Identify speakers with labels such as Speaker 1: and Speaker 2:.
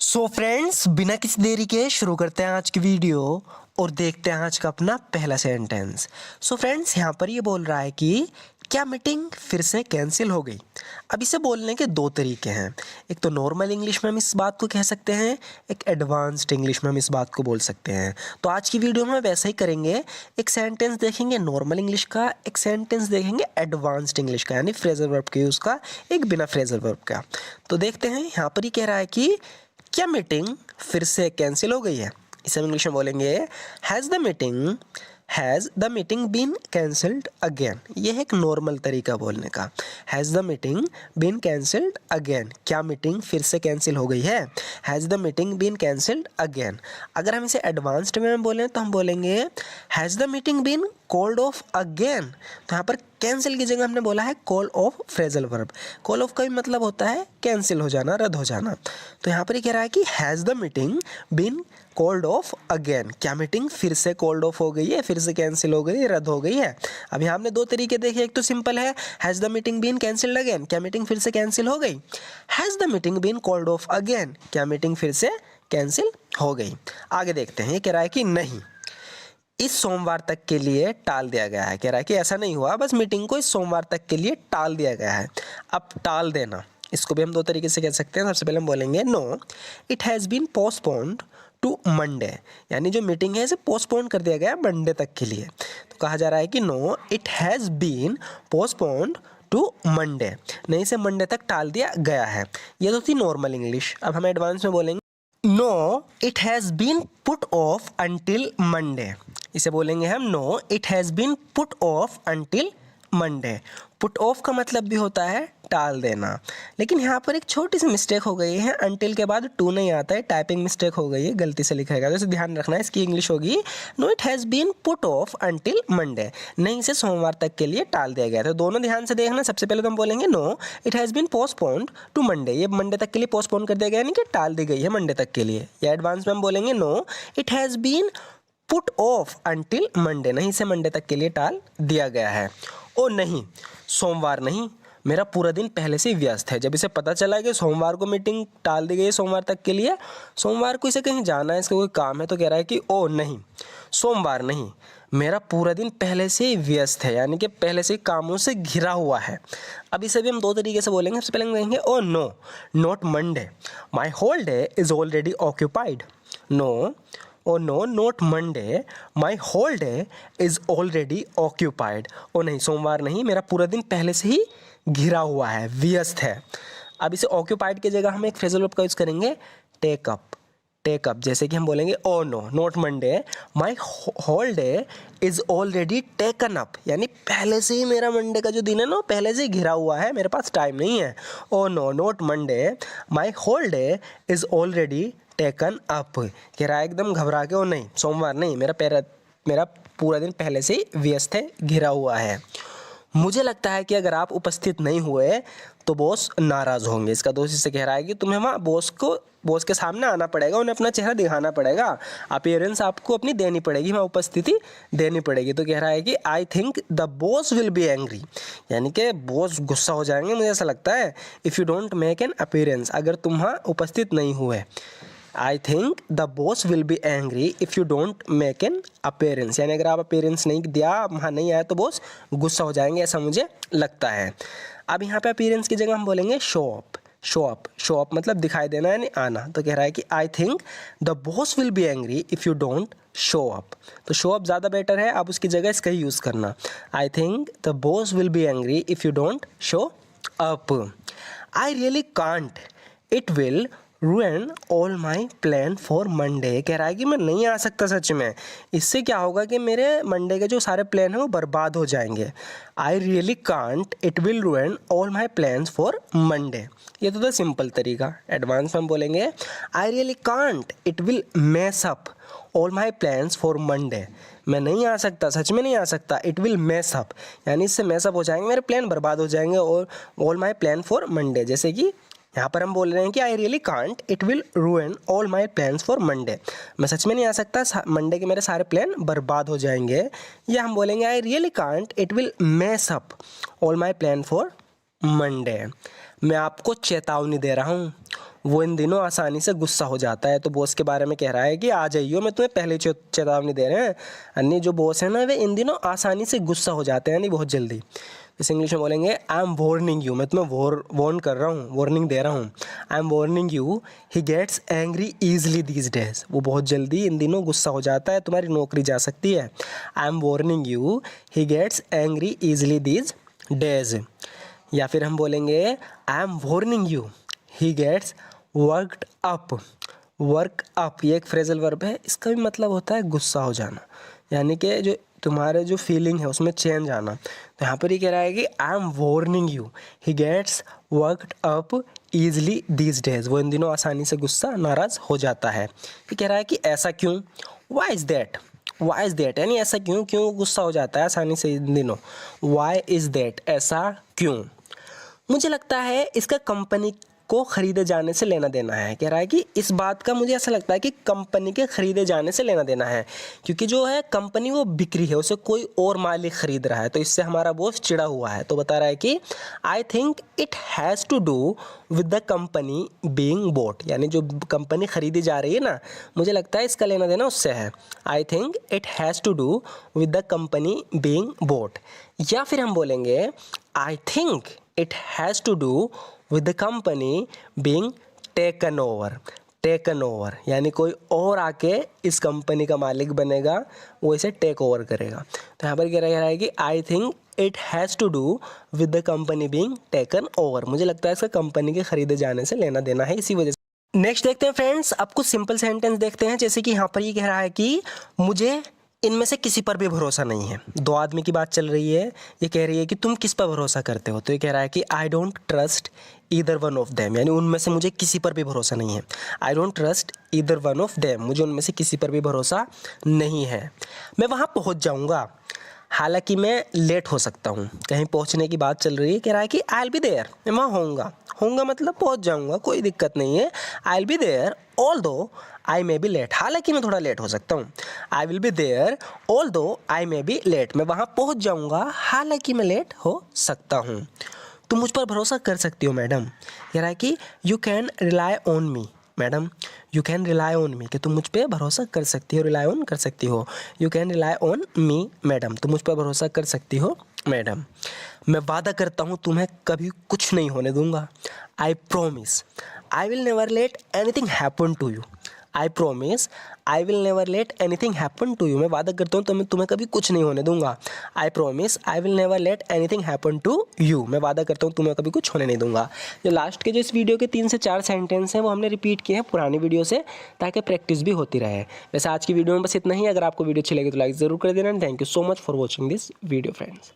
Speaker 1: So friends, बिना किसी देरी के शुरू करते हैं आज की वीडियो और देखते हैं आज का अपना पहला सेंटेंस। सो फ्रेंड्स, यहाँ पर ये बोल रहा है कि क्या मीटिंग फिर से कैंसिल हो गई। अब इसे बोलने के दो तरीके हैं। एक तो नॉर्मल इंग्लिश में हम इस बात को कह सकते हैं, एक एडवांस्ड इंग्लिश में हम इस बात को बोल सकते हैं। तो आज की वीडियो में वैसा ही करेंगे। एक सेंटेंस देखेंगे नॉर्मल इंग्लिश का, एक सेंटेंस देखेंगे एडवांस्ड इंग्लिश का, यानी फ्रेजल वर्ब के यूज़ का, एक बिना फ्रेजल वर्ब का। तो देखते हैं, यहाँ पर ही कह रहा है कि क्या मीटिंग फिर से कैंसिल हो गई है। इसे हम इंग्लिश में बोलेंगे has the meeting been cancelled again. यह है एक नॉर्मल तरीका बोलने का। Has the meeting been cancelled again. क्या मीटिंग फिर से कैंसिल हो गई है। Has the meeting been cancelled again. अगर हम इसे एडवांस्ड में बोलें तो हम बोलेंगे has the meeting been called off again. तो यहाँ पर कैंसिल की जगह हमने बोला है call off phrasal verb. Call off का भी मतलब होता है कैंसिल हो जाना, रद्द हो जाना। तो यहाँ पर ये कह रहा है कि has the meeting been called off again. क्या मीटिंग फिर से कॉल्ड ऑफ हो गई है, फिर से कैंसिल हो गई है, रद्द हो गई है। अभी हमने दो तरीके देखे। एक तो सिंपल है has the meeting been cancelled again, क्या मीटिंग फिर से कैंसिल हो गई। Has the meeting been called off again, क्या मीटिंग फिर से कैंसिल हो गई। आगे देखते हैं, ये कह रहा है कि नहीं, इस सोमवार तक के लिए टाल दिया गया है। कह रहा है कि ऐसा नहीं हुआ, बस मीटिंग को इस सोमवार तक के लिए टाल दिया गया है। अब टाल देना, इसको भी हम दो तरीके से कह सकते हैं। सबसे पहले हम बोलेंगे no it has been postponed to Monday, यानी जो मीटिंग है इसे पोस्टपोन कर दिया गया मंडे तक के लिए। तो कहा जा रहा है कि no it has been postponed to Monday, नहीं से मंडे तक टाल दिया गया है। ये तो थी नॉर्मल इंग्लिश। अब हम एडवांस में बोलेंगे no it has been put off until Monday. इसे बोलेंगे हम no it has been put off until Monday. Put off का मतलब भी होता है टाल देना, लेकिन यहाँ पर एक छोटी सी मिस्टेक हो गई है। अंटिल के बाद टू नहीं आता है, टाइपिंग मिस्टेक हो गई है, गलती से लिखा है, तो ध्यान रखना है। इसकी इंग्लिश होगी no it has been put off until Monday, नहीं से सोमवार तक के लिए टाल दिया गया। तो दोनों ध्यान से देखना। सबसे पहले तो हम बोलेंगे no it has been postponed to Monday, ये मंडे तक के लिए पोस्टपोन कर दिया गया, यानी कि टाल दी गई है मंडे तक के लिए। या एडवांस में हम बोलेंगे no it has been put off until Monday, नहीं से मंडे तक के लिए टाल दिया गया है। ओ नहीं, सोमवार नहीं, मेरा पूरा दिन पहले से ही व्यस्त है। जब इसे पता चला कि सोमवार को मीटिंग टाल दी गई है सोमवार तक के लिए, सोमवार को इसे कहीं जाना है, इसका कोई काम है, तो कह रहा है कि ओ नहीं, सोमवार नहीं, मेरा पूरा दिन पहले से ही व्यस्त है, यानी कि पहले से ही कामों से घिरा हुआ है। अब इसे भी हम दो तरीके से बोलेंगे। सबसे पहले हम कहेंगे oh no not Monday, my whole day is already occupied. No oh no not Monday, my whole day is already occupied. ओ नहीं, सोमवार नहीं, मेरा पूरा दिन पहले से ही घिरा हुआ है, व्यस्त है। अब इसे ऑक्यूपाइड की जगह हम एक फ्रेजल वर्ब का यूज़ करेंगे टेक अप। टेक अप, जैसे कि हम बोलेंगे oh no not Monday, my whole day is already taken up, यानी पहले से ही मेरा मंडे का जो दिन है ना पहले से ही घिरा हुआ है, मेरे पास टाइम नहीं है। Oh no not Monday, my whole day is already taken up. कह रहा है एकदम घबरा के, ओ नहीं, सोमवार नहीं, मेरा पूरा दिन पहले से ही व्यस्त है, घिरा हुआ है। मुझे लगता है कि अगर आप उपस्थित नहीं हुए तो बॉस नाराज़ होंगे। इसका दोस्त इससे कह रहा है कि तुम्हें वहाँ बॉस के सामने आना पड़ेगा, उन्हें अपना चेहरा दिखाना पड़ेगा, अपीयरेंस आपको अपनी देनी पड़ेगी, वहाँ उपस्थिति देनी पड़ेगी। तो कह रहा है कि I think the boss will be angry, यानी कि बॉस गुस्सा हो जाएंगे, मुझे ऐसा लगता है, if you don't make an appearance, अगर तुम वहाँ उपस्थित नहीं हुए। I think the boss will be angry if you don't make an appearance, यानी अगर आप अपीयरेंस नहीं दिया, वहाँ नहीं आया, तो बॉस गुस्सा हो जाएंगे, ऐसा मुझे लगता है। अब यहाँ पे अपीयरेंस की जगह हम बोलेंगे शो अप। शो अप मतलब दिखाई देना यानी आना। तो कह रहा है कि I think the boss will be angry if you don't show up. तो शो अप ज़्यादा बेटर है, आप उसकी जगह इसका ही यूज़ करना। I think the boss will be angry if you don't show up. I really can't, it will ruin all my plan for Monday। कह रहा है कि मैं नहीं आ सकता सच में, इससे क्या होगा कि मेरे मंडे के जो सारे प्लान हैं वो बर्बाद हो जाएंगे। I really can't, it will ruin all my plans for Monday। ये तो था सिंपल तरीका। एडवांस में हम बोलेंगे I really can't, it will mess up all my plans for Monday। मैं नहीं आ सकता, सच में नहीं आ सकता, इट विल मैस अप, यानी इससे मैस अप हो जाएंगे, मेरे प्लान बर्बाद हो जाएंगे। और all my plan for Monday, जैसे कि यहाँ पर हम बोल रहे हैं कि आई really can't, it will रूइन all my plans for Monday, मैं सच में नहीं आ सकता, मंडे के मेरे सारे प्लान बर्बाद हो जाएंगे। या हम बोलेंगे I really can't, it will mess up all my plan for Monday. मैं आपको चेतावनी दे रहा हूँ। वो इन दिनों आसानी से गुस्सा हो जाता है। तो बॉस के बारे में कह रहा है कि आ जाइयो, मैं तुम्हें पहले चेतावनी दे रहे हैं। यानी जो बॉस है ना, वे इन दिनों आसानी से गुस्सा हो जाते हैं, यानी बहुत जल्दी। इस इंग्लिश में बोलेंगे आई एम वार्निंग यू, मैं तुम्हें वार्न कर रहा हूँ, वार्निंग दे रहा हूँ। I am warning you, he gets angry easily these days, वो बहुत जल्दी इन दिनों गुस्सा हो जाता है, तुम्हारी नौकरी जा सकती है। I am warning you, he gets angry easily these days. या फिर हम बोलेंगे I am warning you, he gets worked up. Work up ये एक फ्रेजल वर्ब है, इसका भी मतलब होता है गुस्सा हो जाना, यानी कि जो तुम्हारे जो फीलिंग है उसमें चेंज आना। तो यहाँ पर ये कह रहा है कि I am warning you, he gets worked up easily these days, वो इन दिनों आसानी से गुस्सा नाराज़ हो जाता है। ये कह रहा है कि ऐसा क्यों, why is that, why is that यानी ऐसा क्यों, क्यों गुस्सा हो जाता है आसानी से इन दिनों, वाई इज़ दैट ऐसा क्यों। मुझे लगता है इसका कंपनी को ख़रीदे जाने से लेना देना है। कह रहा है कि इस बात का मुझे ऐसा लगता है कि कंपनी के ख़रीदे जाने से लेना देना है, क्योंकि जो है कंपनी वो बिक्री है, उसे कोई और मालिक ख़रीद रहा है, तो इससे हमारा बॉस चिढ़ा हुआ है। तो बता रहा है कि I think it has to do with the company being bought, यानी जो कंपनी ख़रीदी जा रही है ना, मुझे लगता है इसका लेना देना उससे है। I think it has to do with the company being bought. या फिर हम बोलेंगे I think it has to do with the company being taken over, taken over यानी कोई और आके इस कंपनी का मालिक बनेगा, वो इसे टेक ओवर करेगा। तो यहाँ पर कह रहा है कि I think it has to do with the company being taken over, मुझे लगता है इसका कंपनी के खरीदे जाने से लेना देना है, इसी वजह से। नेक्स्ट देखते हैं फ्रेंड्स, अब कुछ सिंपल सेंटेंस देखते हैं। जैसे कि यहाँ पर ये कह रहा है कि मुझे इनमें से किसी पर भी भरोसा नहीं है। दो आदमी की बात चल रही है, ये कह रही है कि तुम किस पर भरोसा करते हो, तो ये कह रहा है कि I don't trust either one of them, यानी उनमें से मुझे किसी पर भी भरोसा नहीं है। I don't trust either one of them, मुझे उनमें से किसी पर भी भरोसा नहीं है। मैं वहाँ पहुँच जाऊँगा, हालांकि मैं लेट हो सकता हूँ। कहीं पहुँचने की बात चल रही है, कह रहा है कि आई विल बी देयर, मैं वहाँ होऊंगा, होऊंगा मतलब पहुँच जाऊँगा, कोई दिक्कत नहीं है। I will be there although I may be late, हालांकि मैं थोड़ा लेट हो सकता हूँ। I will be there although I may be late, मैं वहाँ पहुँच जाऊँगा, हालांकि मैं लेट हो सकता हूँ। तुम मुझ पर भरोसा कर सकती हो मैडम, कह रहा है कि you can rely on me madam, you can rely on me, कि तुम मुझ पर भरोसा कर सकती हो, रिलाई ऑन कर सकती हो। You can rely on me madam, तुम मुझ पर भरोसा कर सकती हो मैडम। मैं वादा करता हूँ तुम्हें कभी कुछ नहीं होने दूंगा। I promise I will never let anything happen to you, I promise I will never let anything happen to you, मैं वादा करता हूँ तुम्हें कभी कुछ नहीं होने दूंगा। I promise I will never let anything happen to you, मैं वादा करता हूँ तुम्हें कभी कुछ होने नहीं दूंगा। जो लास्ट के जो इस वीडियो के 3 से 4 सेंटेंस हैं वो हमने रिपीट किए हैं पुरानी वीडियो से, ताकि प्रैक्टिस भी होती रहे। वैसे आज की वीडियो में बस इतना ही। अगर आपको वीडियो अच्छी लगी तो लाइक ज़रूर कर देना। Thank you so much for watching this video friends.